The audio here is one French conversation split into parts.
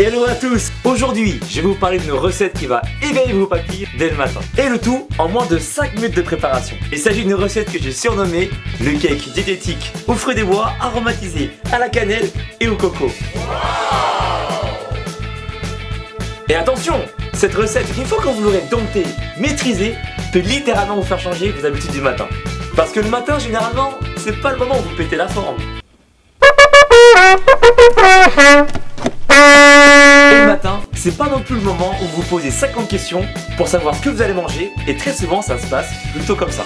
Hello à tous. Aujourd'hui, je vais vous parler d'une recette qui va éveiller vos papilles dès le matin. Et le tout en moins de 5 minutes de préparation. Il s'agit d'une recette que j'ai surnommée le cake diététique aux fruits des bois aromatisé à la cannelle et au coco. Et attention, cette recette, une fois que vous l'aurez domptée, maîtrisée, peut littéralement vous faire changer vos habitudes du matin. Parce que le matin, généralement, c'est pas le moment où vous pétez la forme. Et le matin, c'est pas non plus le moment où vous posez 50 questions pour savoir ce que vous allez manger, et très souvent ça se passe plutôt comme ça.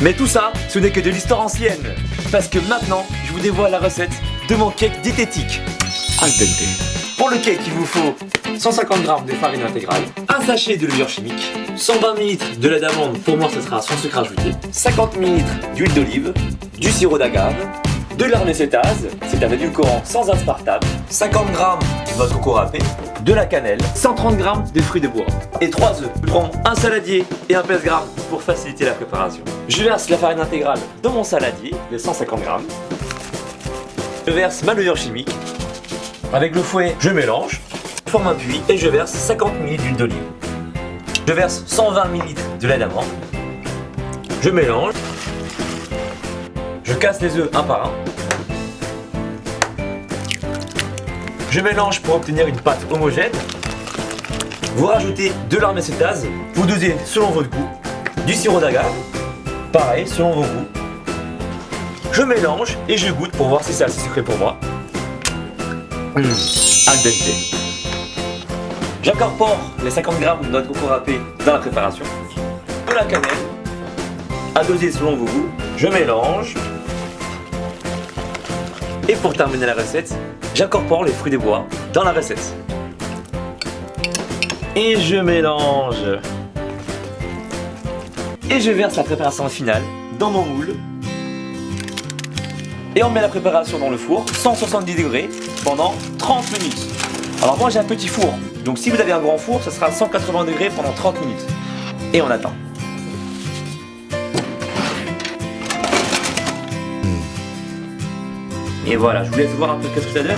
Mais tout ça, ce n'est que de l'histoire ancienne, parce que maintenant, je vous dévoile la recette de mon cake diététique al dente. Pour le cake, il vous faut 150 g de farine intégrale, un sachet de levure chimique, 120 ml de lait d'amande, pour moi ce sera sans sucre ajouté, 50 ml d'huile d'olive, du sirop d'agave, de l'armée cétase, c'est un édulcorant sans aspartame, 50 g de noix de coco râpée, de la cannelle, 130 g de fruits de bois et 3 œufs. Je prends un saladier et un pèse-gramme pour faciliter la préparation. Je verse la farine intégrale dans mon saladier de 150 g. Je verse ma levure chimique. Avec le fouet, je mélange, je forme un puits et je verse 50 ml d'huile d'olive. Je verse 120 ml de lait d'amande. Je mélange. Je casse les œufs un par un. Je mélange pour obtenir une pâte homogène. Vous rajoutez de l'armée cétase. Vous dosez selon votre goût. Du sirop d'agave. Pareil, selon vos goûts. Je mélange et je goûte pour voir si c'est assez sucré pour moi. Al dente. J'incorpore les 50 g de noix de coco râpée dans la préparation. De la cannelle, à doser selon vos goûts. Je mélange. Et pour terminer la recette, j'incorpore les fruits des bois dans la recette. Et je mélange. Et je verse la préparation finale dans mon moule. Et on met la préparation dans le four, 170 degrés, pendant 30 minutes. Alors moi j'ai un petit four, donc si vous avez un grand four, ça sera 180 degrés pendant 30 minutes. Et on attend. Et voilà, je vous laisse voir un peu qu'est-ce que ça donne.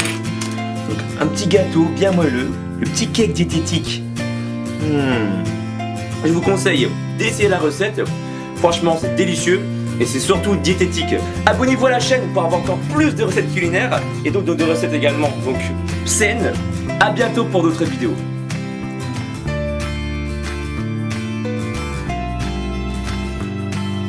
Donc un petit gâteau bien moelleux, le petit cake diététique. Je vous conseille d'essayer la recette, franchement c'est délicieux. Et c'est surtout diététique. Abonnez-vous à la chaîne pour avoir encore plus de recettes culinaires et donc de recettes également donc saines. A bientôt pour d'autres vidéos.